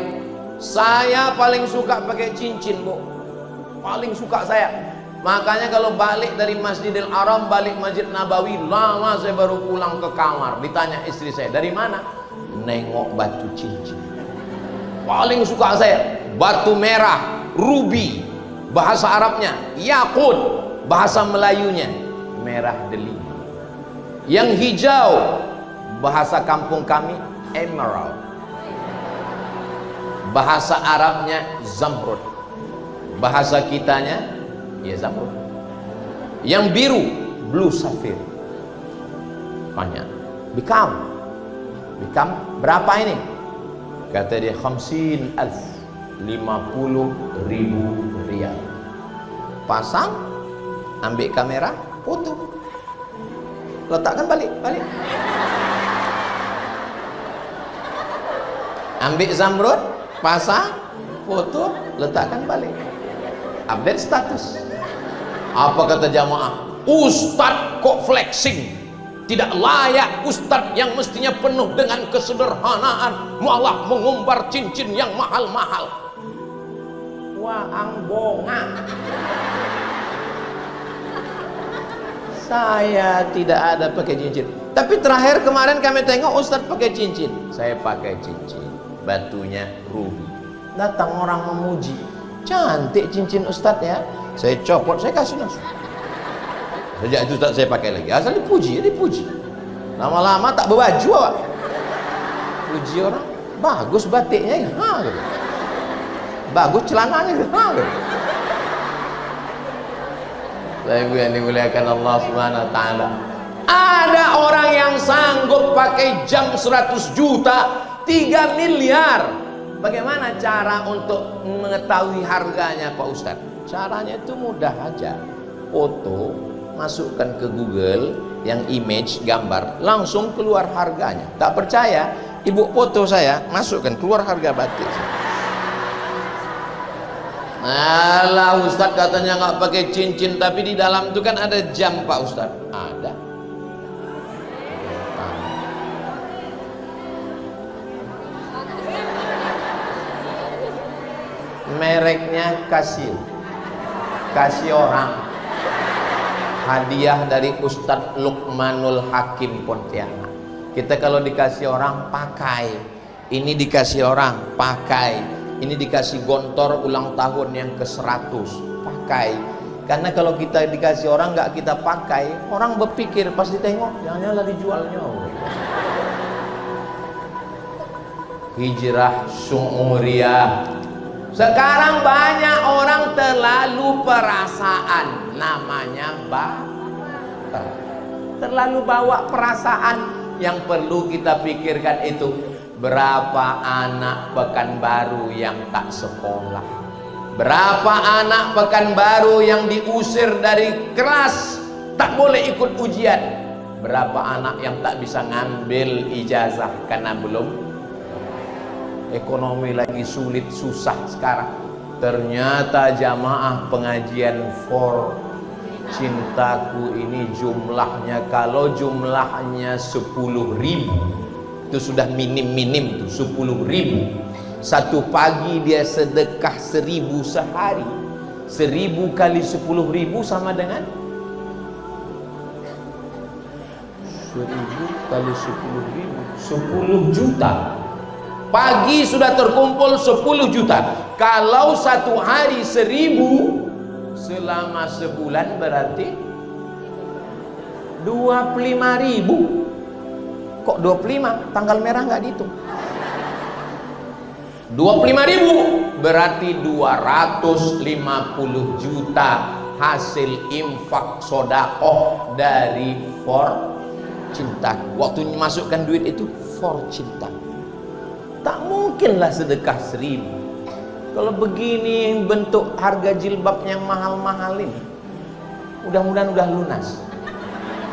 Saya paling suka pakai cincin, Bu. Paling suka saya. Makanya kalau balik dari Masjidil Haram, balik Masjid Nabawi, lama saya baru pulang ke kamar. Ditanya istri saya, dari mana? Nengok batu cincin. Paling suka saya batu merah, rubi, bahasa Arabnya yakut, bahasa Melayunya merah delima. Yang hijau, bahasa kampung kami emerald, bahasa Arabnya zamrud, bahasa kitanya ya zamrud. Yang biru blue sapphire. Tanya, Bikam berapa ini? Kata dia 50.000, 50.000 rial. Pasang, ambil kamera, foto, letakkan balik. Ambil zamrud, pasang, foto, letakkan balik. Update status. Apa kata jamaah? Ustadz kok flexing? Tidak layak ustadz yang mestinya penuh dengan kesederhanaan malah mengumbar cincin yang mahal-mahal. Wah, bonga. Saya tidak ada pakai cincin. Tapi terakhir kemarin kami tengok ustadz pakai cincin. Saya pakai cincin. Batunya rubi. Datang orang memuji, cantik cincin ustadz ya. Saya copot, saya kasih langsung. Sejak itu ustadz saya pakai lagi. Asal dipuji. Lama-lama tak berbaju awak. Puji orang, bagus batiknya. Bagus celananya. Ibu yang dimuliakan Allah Subhanahu wa taala. Ada orang yang sanggup pakai jam 100 juta, 3 miliar. Bagaimana cara untuk mengetahui harganya Pak Ustadz? Caranya itu mudah aja. Foto, masukkan ke Google yang image, gambar, langsung keluar harganya. Tak percaya? Ibu foto saya, masukkan, keluar harga batik. Alah Ustadz katanya nggak pakai cincin, tapi di dalam itu kan ada jam Pak Ustadz. Ada. Mereknya Casio. Casio orang. Hadiah dari Ustadz Luqmanul Hakim Pontianak. Kita kalau dikasih orang pakai. Ini dikasih orang pakai. Ini dikasih gontor ulang tahun yang ke-100, pakai. Karena kalau kita dikasih orang nggak kita pakai, orang berpikir pas ditengok jangan-jangan dijualnya. Hijrah syu'uriyah. Sekarang banyak orang terlalu perasaan, namanya baper. Terlalu bawa perasaan. Yang perlu kita pikirkan itu, berapa anak Pekanbaru yang tak sekolah? Berapa anak Pekanbaru yang diusir dari kelas, tak boleh ikut ujian? Berapa anak yang tak bisa ngambil ijazah karena belum? Ekonomi lagi sulit, susah sekarang. Ternyata jamaah pengajian for cintaku ini jumlahnya, kalau jumlahnya 10.000, itu sudah minim tuh, 10.000. Satu pagi dia sedekah 1.000 sehari. 1.000 kali 10.000 sama dengan 1.000 kali 10.000, 10 juta. Pagi sudah terkumpul 10 juta. Kalau satu hari 1.000, selama sebulan berarti 25.000. Kok 25? Tanggal merah nggak dihitung. 25.000 berarti 250 juta hasil infak sodakoh dari for cinta. Waktu masukkan duit itu for cinta. Tak mungkinlah sedekah 1.000. Kalau begini bentuk harga jilbab yang mahal-mahal ini, mudah-mudahan udah lunas.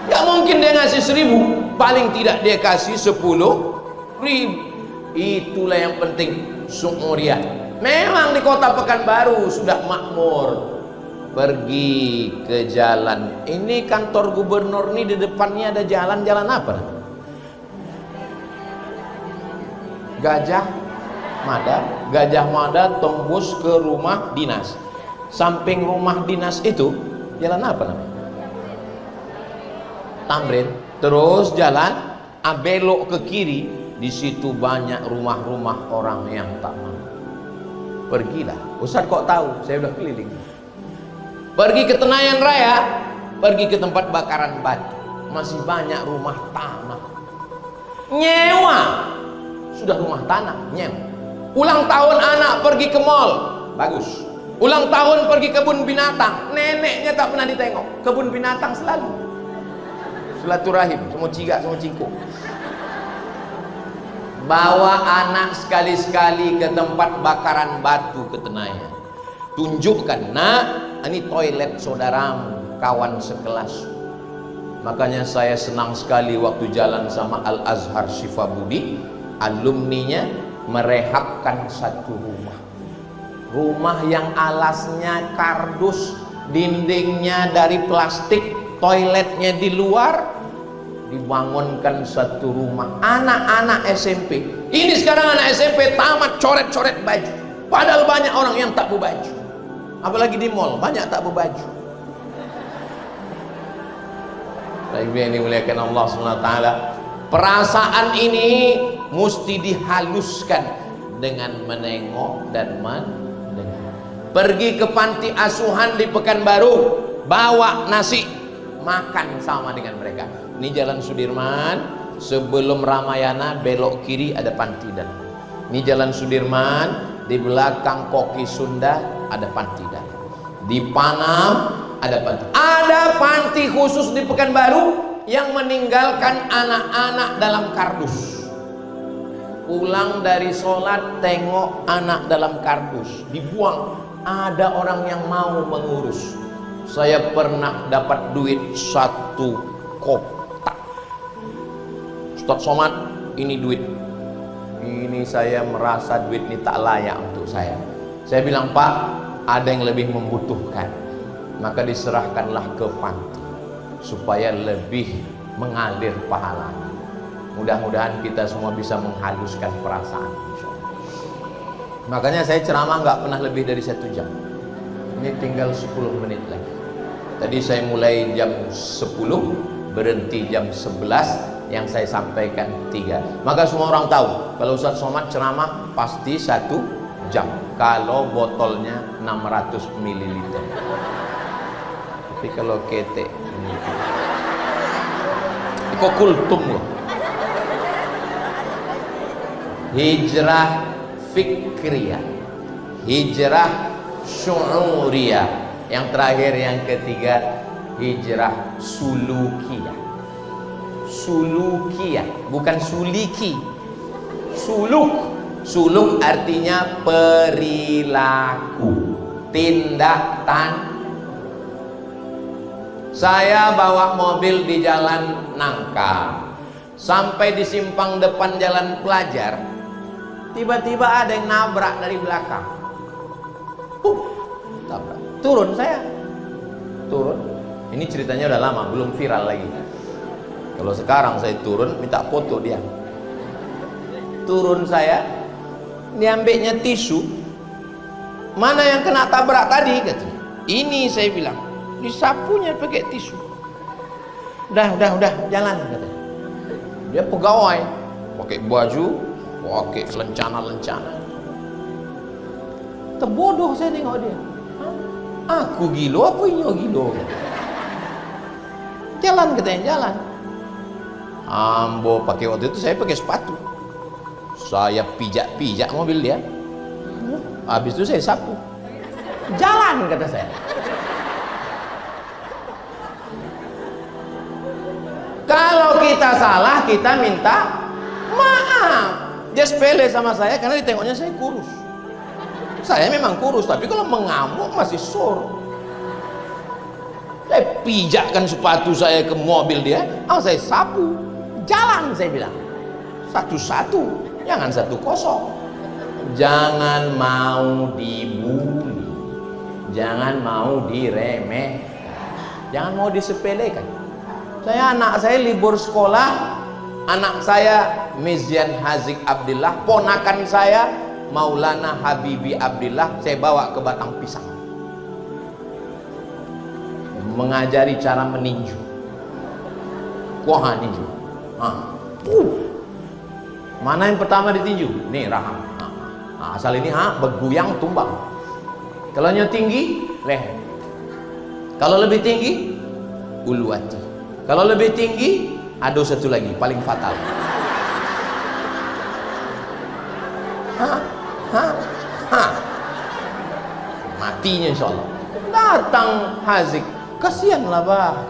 Gak mungkin dia ngasih 1.000, paling tidak dia kasih 10.000. Itulah yang penting, syu'uriyah. Memang di kota Pekanbaru sudah makmur. Pergi ke jalan, ini kantor gubernur ini, di depannya ada jalan apa? Gajah Mada tembus ke rumah dinas. Samping rumah dinas itu jalan apa namanya? Tamrin. Terus jalan belok ke kiri, di situ banyak rumah-rumah orang yang tak mampu. Pergilah. Ustaz kok tahu? Saya udah keliling. Pergi ke Tenayan Raya, pergi ke tempat bakaran batu, masih banyak rumah tanah. Nyewa. Sudah rumah tanah, nyewa. Ulang tahun anak pergi ke mall, bagus. Ulang tahun pergi kebun binatang, neneknya tak pernah ditengok. Kebun binatang selalu silaturahim, semua cigak, semua cingkuk. Bawa anak sekali-sekali ke tempat bakaran batu ke Tenayan. Tunjukkan, nak, ini toilet saudaramu, kawan sekelas. Makanya saya senang sekali waktu jalan sama Al-Azhar Syifabudi, alumninya merehabkan satu rumah yang alasnya kardus, dindingnya dari plastik, toiletnya di luar, dibangunkan satu rumah. Anak-anak SMP ini sekarang, anak SMP tamat coret-coret baju, padahal banyak orang yang tak berbaju, apalagi di mall banyak tak berbaju. Baik, yang dimuliakan Allah SWT, perasaan ini mesti dihaluskan dengan menengok dan mendengar. Pergi ke panti asuhan di Pekanbaru, bawa nasi, makan sama dengan mereka. Ini Jalan Sudirman, sebelum Ramayana belok kiri ada panti dan ini Jalan Sudirman, di belakang Koki Sunda ada panti dan di Panam ada panti. Ada panti khusus di Pekanbaru yang meninggalkan anak-anak dalam kardus. Pulang dari sholat tengok anak dalam kardus, dibuang. Ada orang yang mau mengurus. Saya pernah dapat duit 1 kotak. Ustaz Somad, ini duit. Ini saya merasa duit ini tak layak untuk saya. Saya bilang, Pak, ada yang lebih membutuhkan. Maka diserahkanlah ke panti supaya lebih mengalir pahalanya. Mudah-mudahan kita semua bisa menghaluskan perasaan. Makanya saya ceramah nggak pernah lebih dari 1 jam. Ini tinggal 10 menit lagi. Tadi saya mulai jam 10, berhenti jam 11, yang saya sampaikan 3. Maka semua orang tahu kalau Ustaz Somad ceramah pasti 1 jam. Kalau botolnya 600 ml. Tapi kalau ketek ini kok kultum loh. Hijrah fikriyah, hijrah syu'uriyah, yang terakhir yang ketiga hijrah sulukiyah. Sulukiyah, bukan suliki. Suluk artinya perilaku, tindakan. Saya bawa mobil di jalan Nangka, sampai di simpang depan jalan Pelajar, tiba-tiba ada yang nabrak dari belakang. Tabrak. Turun saya. Turun. Ini ceritanya udah lama, belum viral lagi. Kalau sekarang saya turun, minta foto dia. Turun saya, diambilnya tisu. Mana yang kena tabrak tadi? Katanya. Ini saya bilang. Disapunya pakai tisu. Udah, jalan katanya. Dia pegawai, pakai baju, pakai lencana. Terbodoh saya tengok dia. Aku gilo, apa ini gilo? Jalan katanya, jalan. Ambo pakai, waktu itu saya pakai sepatu. Saya pijak mobil dia. Habis itu saya sapu. Jalan kata saya. Kalau kita salah, kita minta maaf. Dia sepele sama saya karena ditengoknya saya kurus. Saya memang kurus, tapi kalau mengamuk masih sur. Saya pijakkan sepatu saya ke mobil dia, saya sapu. Jalan saya bilang. 1-1, jangan 1-0. Jangan mau dibully. Jangan mau diremehkan. Jangan mau disepelekan. Anak saya libur sekolah, anak saya Mizyan Hazik Abdillah, ponakan saya Maulana Habibi Abdillah, saya bawa ke Batang Pisang, mengajari cara meninju. Wah, ninju. Mana yang pertama ditinju? Nih, rahang. Asal ini bergoyang tumbang. Kalau tinggi, leher. Kalau lebih tinggi, uluwati. Kalau lebih tinggi, ada satu lagi, paling fatal. Matinya insya Allah. Datang Hazik, kasihanlah bah.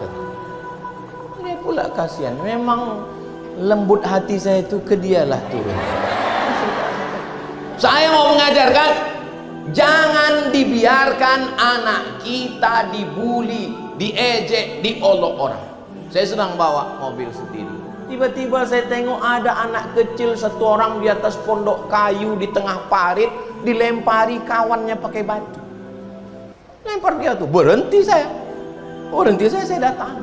Dia pula kasihan. Memang lembut hati saya itu ke dialah turun. Saya mau mengajarkan, jangan dibiarkan anak kita dibully, diejek, diolok orang. Saya sedang bawa mobil sendiri. Tiba-tiba saya tengok ada anak kecil 1 orang di atas pondok kayu di tengah parit, dilempari kawannya pakai batu. Lempar dia tuh, berhenti saya. Saya datang.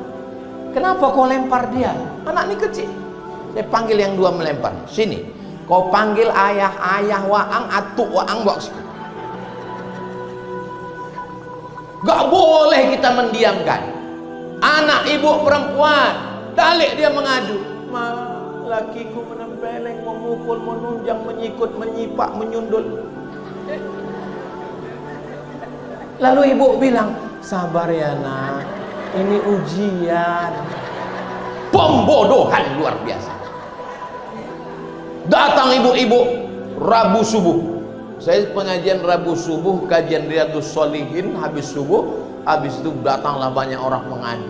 Kenapa kau lempar dia? Anak ini kecil. Saya panggil yang 2 melempar. Sini, kau panggil ayah waang, atuk waang, bawa sini. Gak boleh kita mendiamkan. Anak ibu perempuan, dalik dia mengadu. Lakiku menempeleng, memukul, menunjang, menyikut, menyipak, menyundul. Lalu ibu bilang, sabar ya nak, ini ujian. Pembodohan luar biasa. Datang ibu-ibu Rabu subuh. Saya pengajian Rabu subuh, kajian Riyadhus Shalihin, habis subuh. Habis itu datanglah banyak orang mengadu.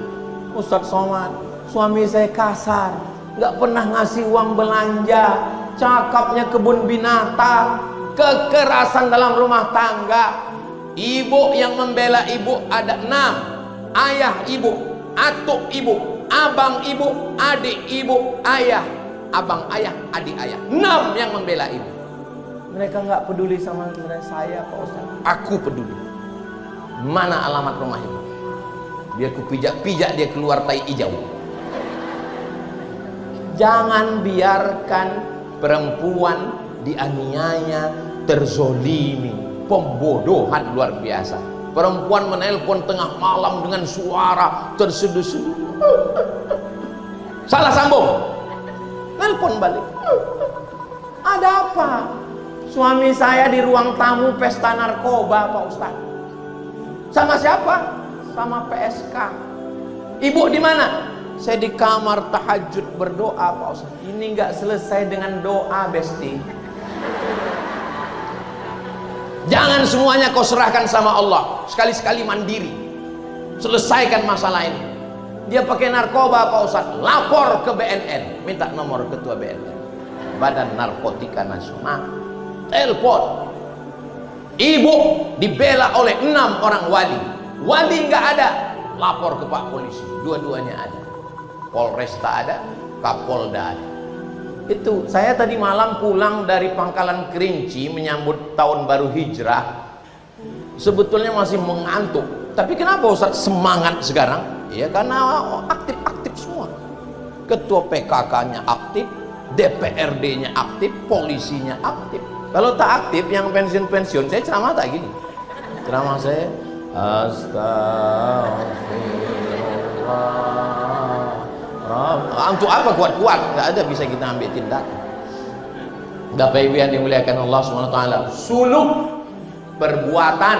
Ustadz Somad, suami saya kasar, nggak pernah ngasih uang belanja, cakapnya kebun binatang, kekerasan dalam rumah tangga. Ibu yang membela ibu ada 6. Ayah ibu, atuk ibu, abang ibu, adik ibu, ayah, abang ayah, adik ayah. 6 yang membela ibu. Mereka nggak peduli sama saya, Pak Ustaz. Aku peduli. Mana alamat rumah ibu? Biar ku pijak-pijak dia keluar tai hijau. Jangan biarkan perempuan dianiaya, terzolimi, pembodohan luar biasa. Perempuan menelpon tengah malam dengan suara terseduh-seduh. Salah sambung. Nelpon balik. Ada apa? Suami saya di ruang tamu pesta narkoba, Pak Ustaz. Sama siapa? Sama PSK. Ibu di mana? Saya di kamar tahajud berdoa, Pak Ustaz. Ini nggak selesai dengan doa, Besti. Jangan semuanya kau serahkan sama Allah. Sekali-sekali mandiri. Selesaikan masalah ini. Dia pakai narkoba, Pak Ustaz. Lapor ke BNN. Minta nomor ketua BNN, Badan Narkotika Nasional. Telepon. Ibu dibela oleh 6 orang wali. Wali nggak ada, lapor ke Pak Polisi. Dua-duanya ada. Polresta ada, Kapolda ada. Itu saya tadi malam pulang dari Pangkalan Kerinci menyambut tahun baru hijrah. Sebetulnya masih mengantuk. Tapi kenapa Ustaz semangat sekarang? Ya karena aktif-aktif semua. Ketua PKK-nya aktif, DPRD-nya aktif, polisinya aktif. Kalau tak aktif, yang pensiun-pensiun, saya ceramah tak gini. Ceramah saya, astagfirullah. Untuk apa kuat-kuat? Nggak ada bisa kita ambil tindakan. Bapak Ibu yang dimuliakan Allah SWT, suluk perbuatan,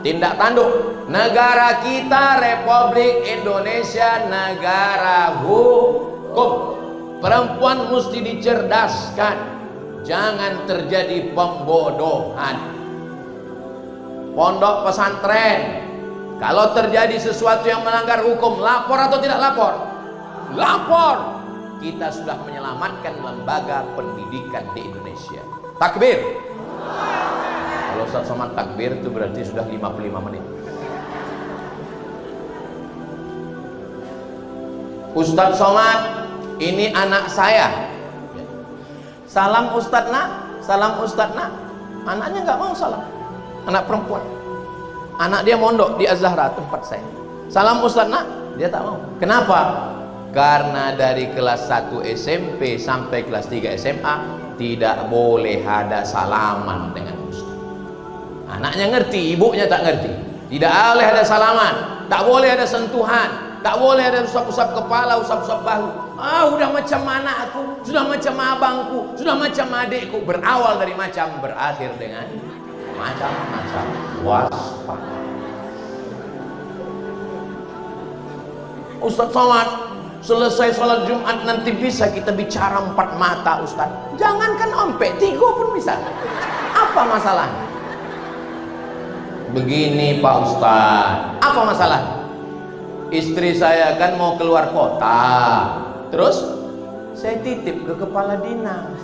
tindak tanduk. Negara kita Republik Indonesia negara hukum. Perempuan mesti dicerdaskan. Jangan terjadi pembodohan. Pondok pesantren, kalau terjadi sesuatu yang melanggar hukum, lapor atau tidak lapor? Lapor. Kita sudah menyelamatkan lembaga pendidikan di Indonesia. Takbir. Kalau Ustaz Somad takbir itu berarti sudah 55 menit. Ustaz Somad, ini anak saya. Salam Ustadz nak, salam Ustadz nak. Anaknya nggak mau salam. Anak perempuan. Anak dia mondok di Az-Zahra tempat saya. Salam Ustadz nak, dia tak mau. Kenapa? Karena dari kelas 1 SMP sampai kelas 3 SMA tidak boleh ada salaman dengan Ustadz. Anaknya ngerti, ibunya tak ngerti. Tidak boleh ada salaman, tak boleh ada sentuhan, tak boleh ada usap-usap kepala, usap-usap bahu. Udah macam anakku, sudah macam abangku, sudah macam adikku. Berawal dari macam, berakhir dengan macam-macam. Waspada. Ustaz Somad, selesai sholat Jumat nanti bisa kita bicara 4 mata, Ustaz. Jangankan sampai 3 pun bisa. Apa masalahnya? Begini Pak Ustaz, apa masalah? Istri saya kan mau keluar kota, terus saya titip ke kepala dinas.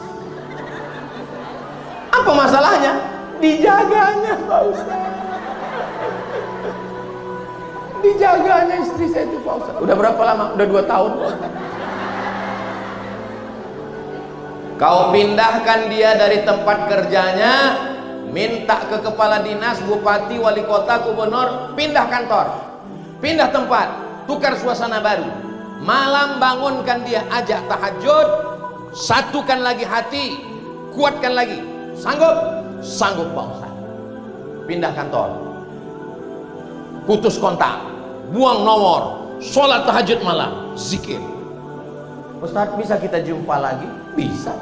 Apa masalahnya? Dijaganya Pak Ustaz. Dijaganya istri saya itu Pak Ustaz. Udah berapa lama? Udah 2 tahun Pak Ustaz. Kau pindahkan dia dari tempat kerjanya, minta ke kepala dinas, bupati, wali kota, gubernur, pindah kantor, pindah tempat, tukar suasana baru. Malam bangunkan dia, ajak tahajud, satukan lagi hati, kuatkan lagi. Sanggup? Sanggup Pak Ustaz. Pindah kantor, putus kontak, buang nomor, sholat tahajud malam, zikir. Ustaz, bisa kita jumpa lagi? Bisa.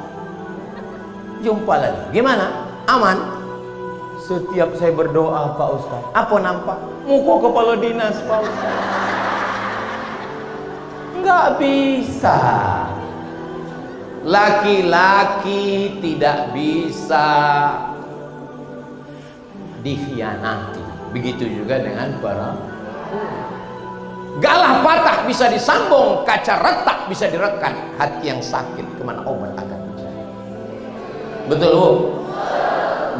Jumpa lagi. Gimana? Aman? Setiap saya berdoa Pak Ustaz, apa nampak? Muka kepala dinas Pak Ustaz. Nggak bisa. Laki-laki tidak bisa dikhianati. Begitu juga dengan para galah patah patah bisa disambung, kaca retak bisa direkat. Hati yang sakit kemana obat akan mencari? Betul Bu?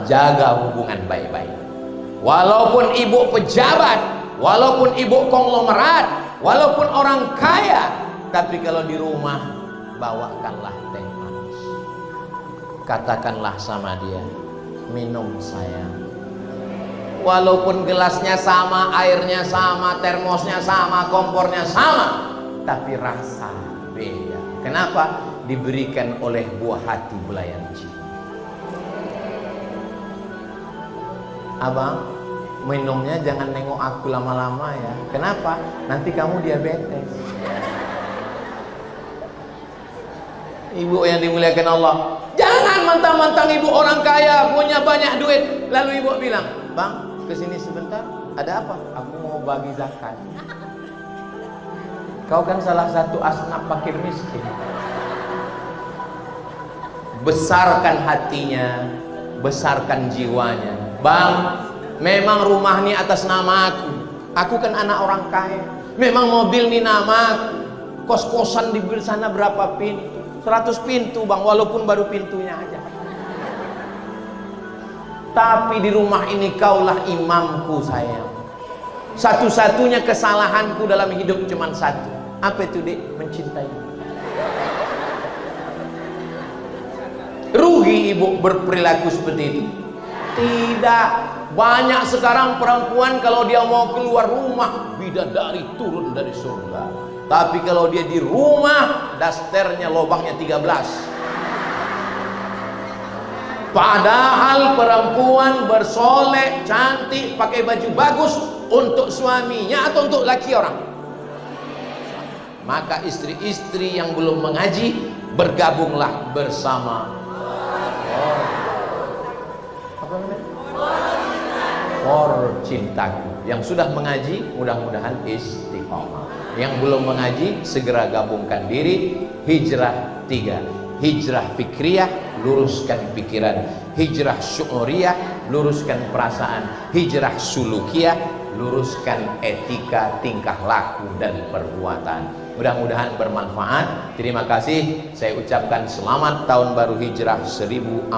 Jaga hubungan baik-baik. Walaupun ibu pejabat, walaupun ibu konglomerat, walaupun orang kaya, tapi kalau di rumah bawakanlah teh manis. Katakanlah sama dia, minum sayang. Walaupun gelasnya sama, airnya sama, termosnya sama, kompornya sama, tapi rasa beda. Kenapa? Diberikan oleh buah hati belayan jiwa. Abang, minumnya jangan nengok aku lama-lama ya. Kenapa? Nanti kamu diabetes. Ibu yang dimuliakan Allah, jangan mentang-mentang ibu orang kaya, punya banyak duit, lalu ibu bilang, bang, kesini sebentar, ada apa? Aku mau bagi zakat. Kau kan salah satu asnaf fakir miskin. Besarkan hatinya, besarkan jiwanya. Bang, memang rumah ini atas nama aku. Aku kan anak orang kaya. Memang mobil ini nama aku. Kos-kosan di sana berapa pintu? 100 pintu bang, walaupun baru pintunya aja. Tapi di rumah ini kaulah imamku sayang. Satu-satunya kesalahanku dalam hidup cuma satu. Apa itu Dek? Mencintai. Rugi ibu berperilaku seperti itu? Tidak. Banyak sekarang perempuan kalau dia mau keluar rumah, bidadari turun dari surga. Tapi kalau dia di rumah, dasternya lubangnya 13. Padahal perempuan bersolek, cantik, pakai baju bagus untuk suaminya atau untuk laki orang. Maka istri-istri yang belum mengaji, bergabunglah bersama cintaku. Yang sudah mengaji mudah-mudahan istiqomah. Yang belum mengaji segera gabungkan diri. Hijrah 3. Hijrah fikriyah, luruskan pikiran. Hijrah syu'uriyah, luruskan perasaan. Hijrah sulukiyah, luruskan etika, tingkah laku dan perbuatan. Mudah-mudahan bermanfaat. Terima kasih. Saya ucapkan selamat tahun baru Hijrah 1448.